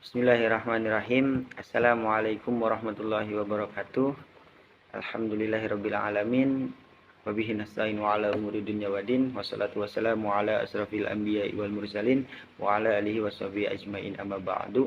Bismillahirrahmanirrahim. Assalamualaikum warahmatullahi wabarakatuh. Alhamdulillahirabbil alamin. Wa bihi nasta'inu ala umuri dunya waddin. Wassalatu wassalamu ala asrafil anbiya'i wal mursalin wa ala alihi washabihi ajmain, amma ba'du.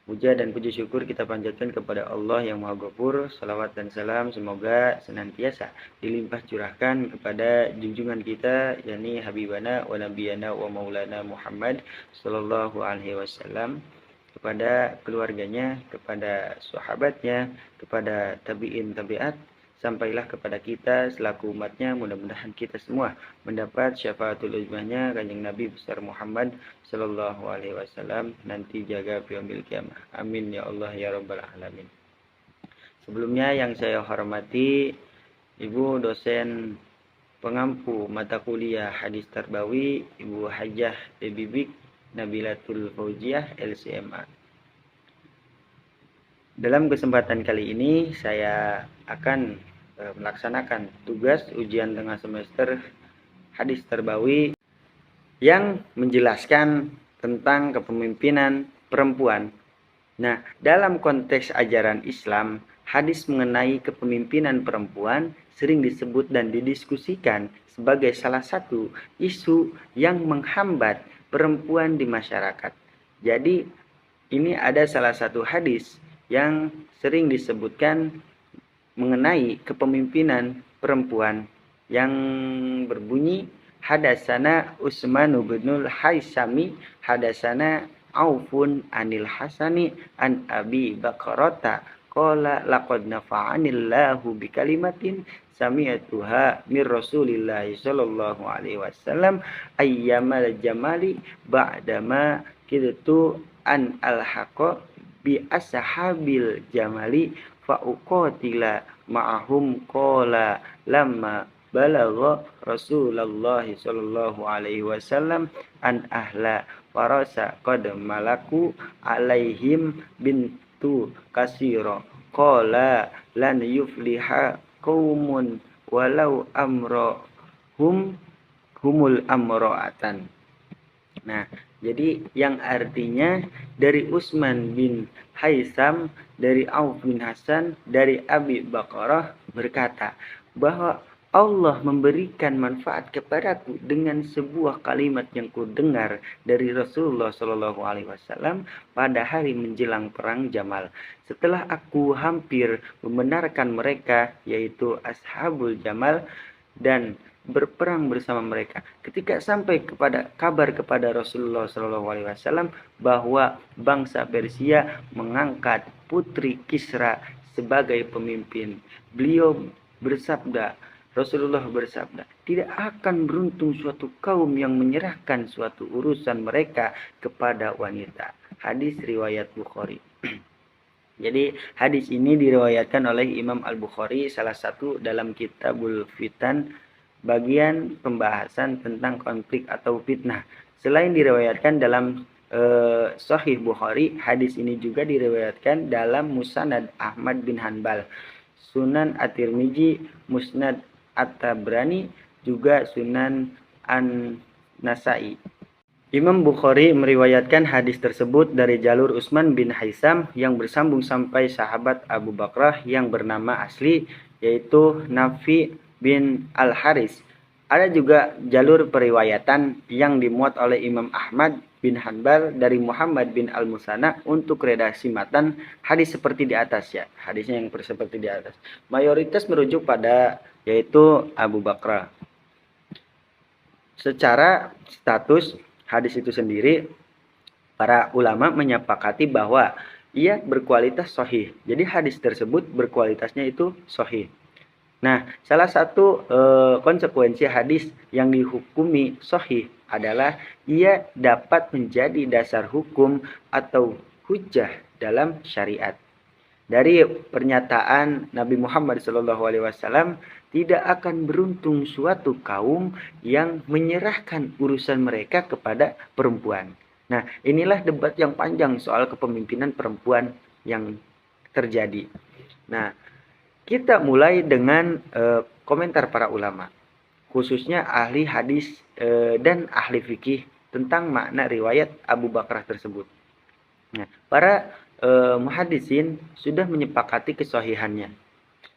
Puja dan puji syukur kita panjatkan kepada Allah yang Maha Ghafur. Salawat dan salam semoga senantiasa dilimpah curahkan kepada junjungan kita, yakni Habibana wa Nabiyana wa Maulana Muhammad sallallahu alaihi wasallam, kepada keluarganya, kepada sahabatnya, kepada tabi'in tabi'at, sampailah kepada kita selaku umatnya. Mudah-mudahan kita semua mendapat syafaatul uzmahnya Kanjeng Nabi besar Muhammad sallallahu alaihi wasallam nanti jaga yaumil kiamah. Amin ya Allah ya rabbal alamin. Sebelumnya yang saya hormati Ibu dosen pengampu mata kuliah Hadis Tarbawi, Ibu Hajah Bibik Nabilatul Fauziah LCMA. Dalam kesempatan kali ini saya akan melaksanakan tugas ujian tengah semester Hadis Tarbawi yang menjelaskan tentang kepemimpinan perempuan. Nah, dalam konteks ajaran Islam, hadis mengenai kepemimpinan perempuan sering disebut dan didiskusikan sebagai salah satu isu yang menghambat perempuan di masyarakat. Jadi, ini ada salah satu hadis yang sering disebutkan mengenai kepemimpinan perempuan yang berbunyi hadasana Utsman bin Haisami hadasana Aufun anil Hasani an Abi Bakrata qala laqad nafa'anillahu bi kalimatin sami'tuha mir Rasulillah sallallahu alaihi wasallam ayyamal jamali ba'dama kidtu an alhaqa bi ashabil jamali fa uqatila ma'ahum qala lamma balagha Rasulullah sallallahu alaihi wasallam an ahla farasa qad malaku alaihim bintu kasira qala lan yufliha qaumun walau humul amro'atan. Nah, jadi yang artinya dari Utsman bin Haisam, dari Auf bin Hasan, dari Abi Bakrah berkata bahwa Allah memberikan manfaat kepadaku dengan sebuah kalimat yang kudengar dari Rasulullah Shallallahu Alaihi Wasallam pada hari menjelang perang Jamal. Setelah aku hampir membenarkan mereka, yaitu Ashabul Jamal, dan berperang bersama mereka. Ketika sampai kepada kabar kepada Rasulullah SAW bahwa bangsa Persia mengangkat putri Kisra sebagai pemimpin, Rasulullah bersabda, tidak akan beruntung suatu kaum yang menyerahkan suatu urusan mereka kepada wanita. Hadis riwayat Bukhari. Jadi hadis ini diriwayatkan oleh Imam Al-Bukhari, salah satu dalam Kitabul Fitan, bagian pembahasan tentang konflik atau fitnah. Selain diriwayatkan dalam Sahih Bukhari, hadis ini juga diriwayatkan dalam Musnad Ahmad bin Hanbal, Sunan At-Tirmizi, Musnad At-Tabrani, juga Sunan An-Nasai. Imam Bukhari meriwayatkan hadis tersebut dari jalur Utsman bin Haisam yang bersambung sampai sahabat Abu Bakrah yang bernama asli yaitu Nafi bin Al-Haris. Ada juga jalur periwayatan yang dimuat oleh Imam Ahmad bin Hanbal dari Muhammad bin Al-Musanna untuk redaksi matan hadis seperti di atas ya. Hadisnya yang seperti di atas. Mayoritas merujuk pada yaitu Abu Bakrah. Secara status hadis itu sendiri, para ulama menyepakati bahwa ia berkualitas sahih. Jadi hadis tersebut berkualitasnya itu sahih. Nah, salah satu konsekuensi hadis yang dihukumi sahih adalah ia dapat menjadi dasar hukum atau hujjah dalam syariat. Dari pernyataan Nabi Muhammad SAW, tidak akan beruntung suatu kaum yang menyerahkan urusan mereka kepada perempuan. Nah, inilah debat yang panjang soal kepemimpinan perempuan yang terjadi. Nah, kita mulai dengan komentar para ulama, khususnya ahli hadis dan ahli fikih tentang makna riwayat Abu Bakrah tersebut. Nah, para muhaddisin sudah menyepakati kesahihannya.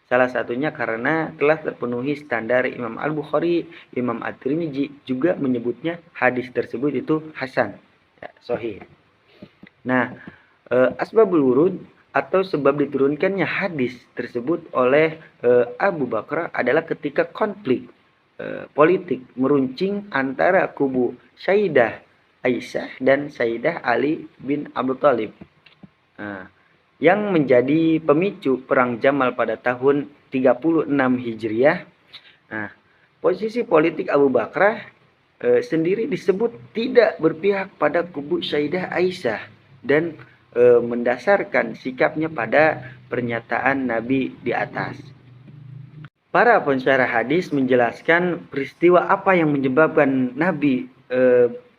Salah satunya karena telah terpenuhi standar Imam Al-Bukhari, Imam At-Tirmidzi juga menyebutnya hadis tersebut itu hasan, ya, sahih. Nah, asbabul wurud atau sebab diturunkannya hadis tersebut oleh Abu Bakar adalah ketika konflik politik meruncing antara kubu Sayyidah Aisyah dan Sayyidah Ali bin Abi Thalib. Nah, yang menjadi pemicu perang Jamal pada tahun 36 Hijriah. Nah, posisi politik Abu Bakar sendiri disebut tidak berpihak pada kubu Sayyidah Aisyah dan mendasarkan sikapnya pada pernyataan Nabi di atas. Para pensyarah hadis menjelaskan peristiwa apa yang menyebabkan Nabi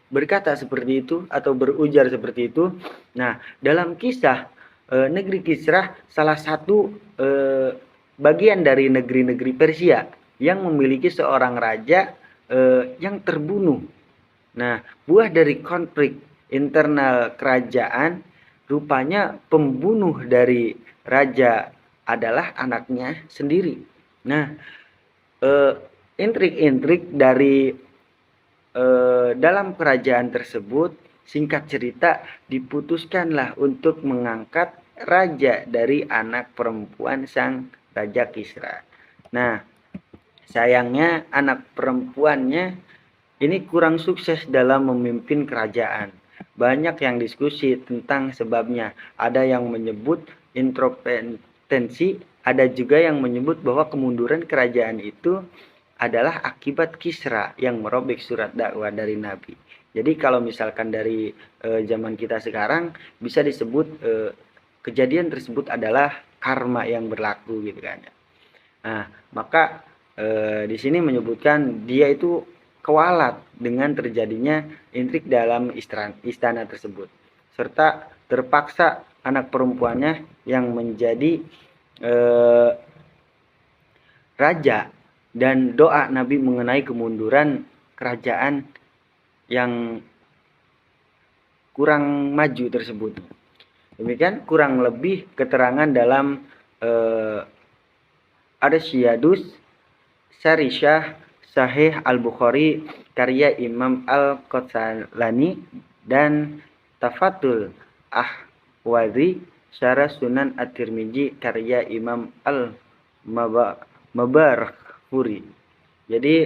berkata seperti itu atau berujar seperti itu. Nah, dalam kisah negeri Kisrah, salah satu bagian dari negeri-negeri Persia yang memiliki seorang raja yang terbunuh. Nah, buah dari konflik internal kerajaan, rupanya pembunuh dari raja adalah anaknya sendiri. Nah, intrik-intrik dari dalam kerajaan tersebut, singkat cerita, diputuskanlah untuk mengangkat raja dari anak perempuan sang Raja Kisra. Nah, sayangnya anak perempuannya ini kurang sukses dalam memimpin kerajaan. Banyak yang diskusi tentang sebabnya. Ada yang menyebut intropendensi, ada juga yang menyebut bahwa kemunduran kerajaan itu adalah akibat Kisra yang merobek surat dakwah dari Nabi. Jadi kalau misalkan dari zaman kita sekarang bisa disebut kejadian tersebut adalah karma yang berlaku gitu kan. Nah, maka di sini menyebutkan dia itu kewalat dengan terjadinya intrik dalam istana tersebut, serta terpaksa anak perempuannya yang menjadi raja, dan doa Nabi mengenai kemunduran kerajaan yang kurang maju tersebut. Demikian kurang lebih keterangan dalam Arsyadus Syarishah Sahih Al-Bukhari karya Imam Al-Qatsalani dan Tafatul Ahwazi Syarah Sunan At-Tirmidzi karya Imam Al-Mabarakfuri. Jadi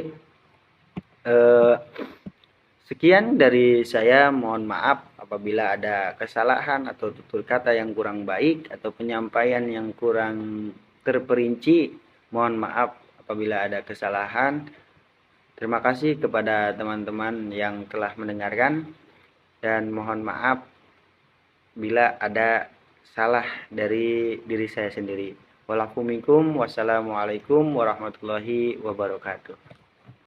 sekian dari saya, mohon maaf apabila ada kesalahan atau tutur kata yang kurang baik atau penyampaian yang kurang terperinci. Mohon maaf apabila ada kesalahan. Terima kasih kepada teman-teman yang telah mendengarkan, dan mohon maaf bila ada salah dari diri saya sendiri. Wassalamualaikum warahmatullahi wabarakatuh.